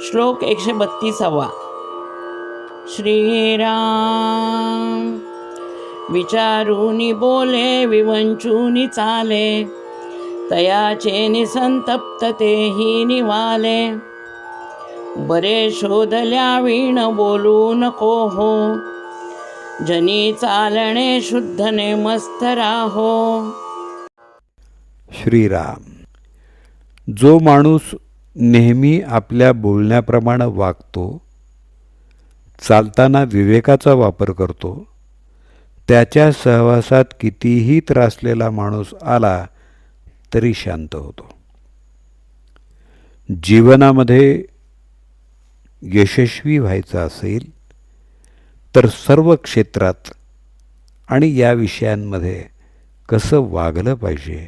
श्लोक 132. श्रीराम विचारूनी बोले विवंचूनी चाले, तयाचे निसंतप्त तेही निवाले. बरे शोधल्या वीण बोलू नको हो, जनी चालणे शुद्धने मस्त राहो. श्रीराम. जो माणूस नेहमी आपल्या बोलण्याप्रमाणे वागतो, चालताना विवेकाचा वापर करतो, त्याच्या सहवासात कितीही त्रासलेला माणूस आला तरी शांत होतो. जीवनामध्ये यशस्वी व्हायचं असेल तर सर्व क्षेत्रात आणि या विषयांमध्ये कसं वागलं पाहिजे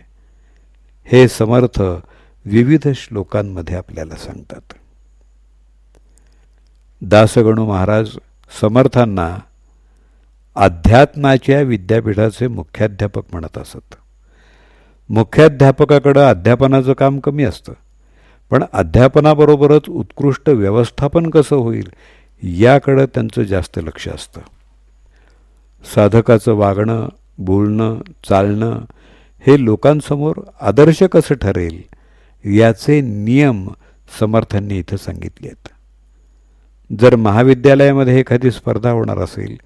हे समर्थ विविध श्लोकांमध्ये आपल्याला सांगतात. दासगणू महाराज समर्थांना अध्यात्माच्या विद्यापीठाचे मुख्याध्यापक म्हणत असत. मुख्याध्यापकाकडं अध्यापनाचं काम कमी असतं, पण अध्यापनाबरोबरच उत्कृष्ट व्यवस्थापन कसं होईल याकडं त्यांचं जास्त लक्ष असतं. साधकाचं वागणं, बोलणं, चालणं हे लोकांसमोर आदर्श कसं ठरेल याचे नियम समर्थांनी इथं सांगितले आहेत. जर महाविद्यालयामध्ये एखादी स्पर्धा होणार असेल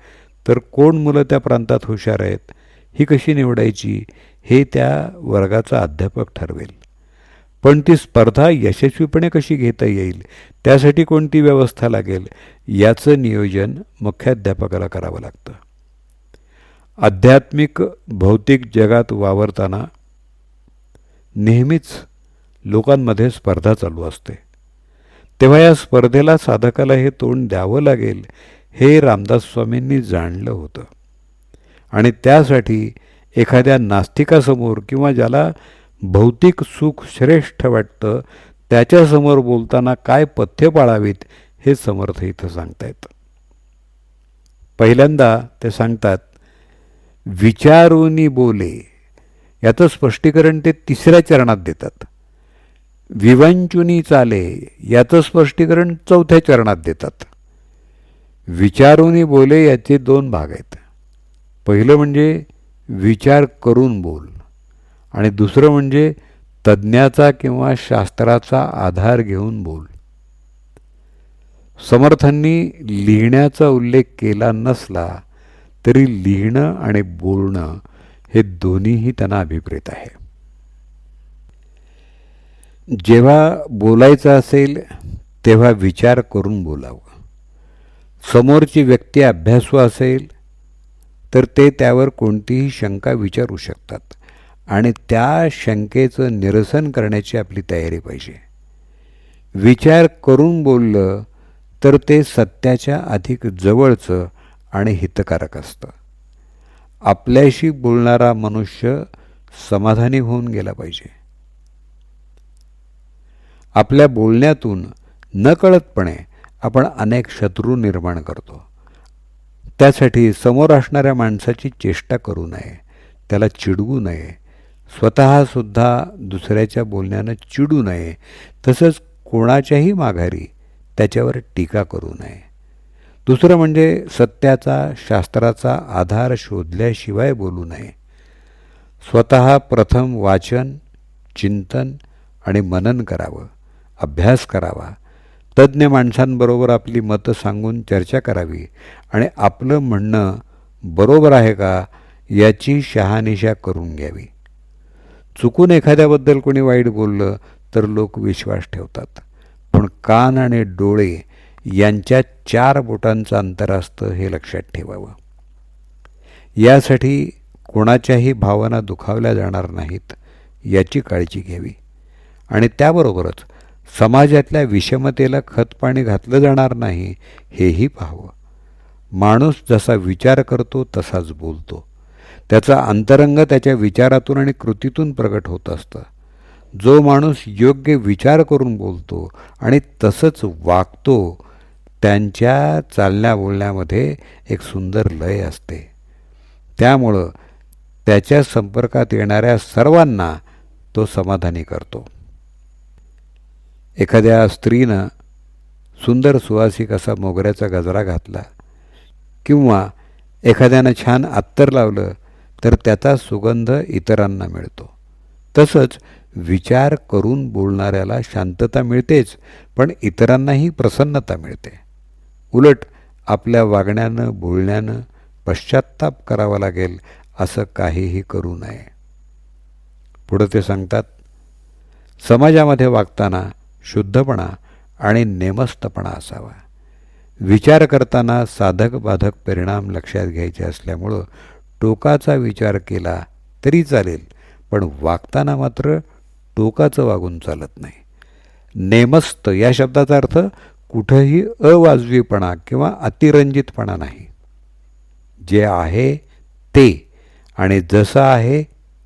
तर कोण मुलं त्या प्रांतात हुशार आहेत ही कशी निवडायची हे त्या वर्गाचा अध्यापक ठरवेल. पण ती स्पर्धा यशस्वीपणे कशी घेता येईल त्यासाठी कोणती व्यवस्था लागेल याचं नियोजन मुख्याध्यापकाला करावं लागतं. आध्यात्मिक भौतिक जगात वावरताना नेहमीच लोकांमध्ये स्पर्धा चालू असते, तेव्हा या स्पर्धेला साधकाला हे तोंड द्यावं लागेल हे रामदास स्वामींनी जाणलं होतं. आणि त्यासाठी एखाद्या नास्तिकासमोर किंवा ज्याला भौतिक सुख श्रेष्ठ वाटतं त्याच्यासमोर बोलताना काय पथ्य पाळावीत हे समर्थ इथं सांगतायत. पहिल्यांदा ते सांगतात विचारूनी बोले, याचं स्पष्टीकरण ते 3ऱ्या चरणात देतात. विवंचुनी चाले याचं स्पष्टीकरण 4थ्या चरणात देतात. विचारूनी बोले याचे 2 भाग आहेत. पहिलं म्हणजे विचार करून बोल आणि दुसरं म्हणजे तज्ज्ञाचा किंवा शास्त्राचा आधार घेऊन बोल. समर्थांनी लिहिण्याचा उल्लेख केला नसला तरी लिहिणं आणि बोलणं हे दोन्हीही त्यांना अभिप्रेत आहे. जेव्हा बोलायचं असेल तेव्हा विचार करून बोलावं. समोरची व्यक्ती अभ्यासू असेल तर ते त्यावर कोणतीही शंका विचारू शकतात आणि त्या शंकेचं निरसन करण्याची आपली तयारी पाहिजे. विचार करून बोललं तर ते सत्याच्या अधिक जवळचं आणि हितकारक असतं. आपल्याशी बोलणारा मनुष्य समाधानी होऊन गेला पाहिजे. आपल्या बोलण्यातून नकळतपणे आपण अनेक शत्रू निर्माण करतो. त्यासाठी समोर असणाऱ्या माणसाची चेष्टा करू नये, त्याला चिडवू नये, स्वतःसुद्धा दुसऱ्याच्या बोलण्यानं चिडू नये, तसंच कोणाच्याही माघारी त्याच्यावर टीका करू नये. दुसरं म्हणजे सत्याचा शास्त्राचा आधार शोधल्याशिवाय बोलू नये. स्वतः प्रथम वाचन, चिंतन आणि मनन करावं, अभ्यास करावा. तज्ज्ञ माणसांबरोबर आपली मतं सांगून चर्चा करावी आणि आपलं म्हणणं बरोबर आहे का याची शहानिशा करून घ्यावी. चुकून एखाद्याबद्दल कोणी वाईट बोललं तर लोक विश्वास ठेवतात, पण कान आणि डोळे यांच्यात 4 बोटांचं अंतर असतं हे लक्षात ठेवावं. यासाठी कोणाच्याही भावना दुखावल्या जाणार नाहीत याची काळजी घ्यावी आणि त्याबरोबरच समाजातल्या विषमतेला खतपाणी घातलं जाणार नाही हेही पाहावं. माणूस जसा विचार करतो तसाच बोलतो. त्याचा अंतरंग त्याच्या विचारातून आणि कृतीतून प्रगट होत असतं. जो माणूस योग्य विचार करून बोलतो आणि तसंच वागतो त्यांच्या चालण्या बोलण्यामध्ये एक सुंदर लय असते. त्यामुळं त्याच्या संपर्कात येणाऱ्या सर्वांना तो समाधानी करतो. एखाद्या स्त्रीनं सुंदर सुवासिक असा मोगऱ्याचा गजरा घातला किंवा एखाद्यानं छान अत्तर लावलं तर त्याचा सुगंध इतरांना मिळतो. तसंच विचार करून बोलणाऱ्याला शांतता मिळतेच, पण इतरांनाही प्रसन्नता मिळते. उलट आपल्या वागण्यानं बोलण्यानं पश्चात्ताप करावा लागेल असं काहीही करू नये. पुढं ते सांगतात, समाजामध्ये वागताना शुद्धपणा आणि नेमस्तपणा असावा. विचार करताना साधक बाधक परिणाम लक्षात घ्यायचे असल्यामुळं टोकाचा विचार केला तरी चालेल, पण वागताना मात्र टोकाचं वागून चालत नाही. नेमस्त या शब्दाचा अर्थ कुठंही अवाजवीपणा किंवा अतिरंजितपणा नाही. जे आहे ते आणि जसं आहे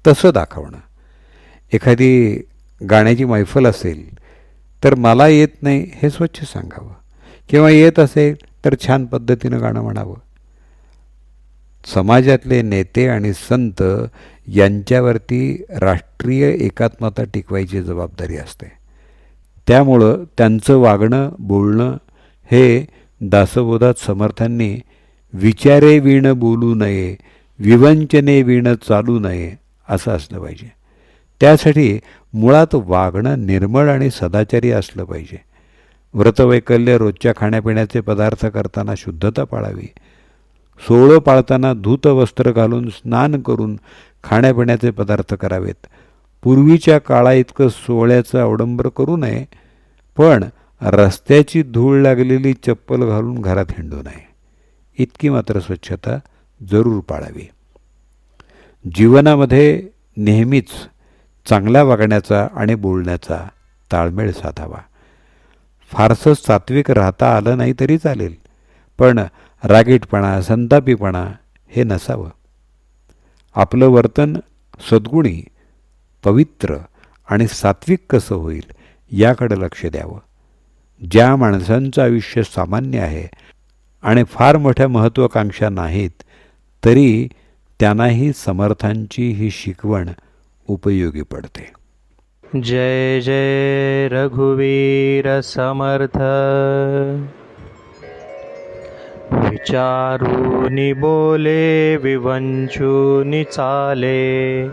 तसं दाखवणं. एखादी गाण्याची मैफल असेल तर मला येत नाही हे स्वच्छ सांगावं, किंवा येत असेल तर छान पद्धतीनं गाणं म्हणावं. समाजातले नेते आणि संत यांच्यावरती राष्ट्रीय एकात्मता टिकवायची जबाबदारी असते. त्यामुळं त्यांचं वागणं बोलणं हे दासबोधात समर्थांनी विचारे वीण बोलू नये, विवंचने वीण चालू नये असं असलं पाहिजे. त्यासाठी मुळात वागणं निर्मळ आणि सदाचारी असलं पाहिजे. व्रतवैकल्य रोजच्या खाण्यापिण्याचे पदार्थ करताना शुद्धता पाळावी. सोवळं पाळताना धूत वस्त्र घालून स्नान करून खाण्यापिण्याचे पदार्थ करावेत. पूर्वीच्या काळा इतकं सोहळ्याचं अवडंबर करू नये, पण रस्त्याची धूळ लागलेली चप्पल घालून घरात हिंडू नये. इतकी मात्र स्वच्छता जरूर पाळावी. जीवनामध्ये नेहमीच चांगल्या वागण्याचा आणि बोलण्याचा ताळमेळ साधावा. फारसं सात्विक राहता आलं नाही तरी चालेल, पण रागीटपणा संतापीपणा हे नसावं. आपलं वर्तन सद्गुणी, पवित्र आणि सात्विक कसं होईल याकडे लक्ष द्यावं. ज्या माणसांचं आयुष्य सामान्य आहे आणि फार मोठ्या महत्त्वाकांक्षा नाहीत, तरी त्यांनाही समर्थांची ही शिकवण उपयोगी पडते. जय जय रघुवीर समर्थ. विचारूनी बोले विवंचूनी चाले,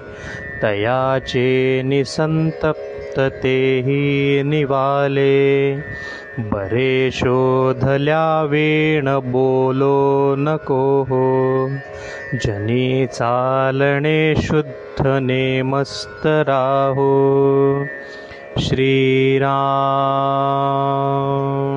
तयाचे निसंतप्त तेही निवाले. बरे शोधल्या वीण बोलो नको हो, जनी चालणे शुद्ध नेमस्त राहो. श्रीराम.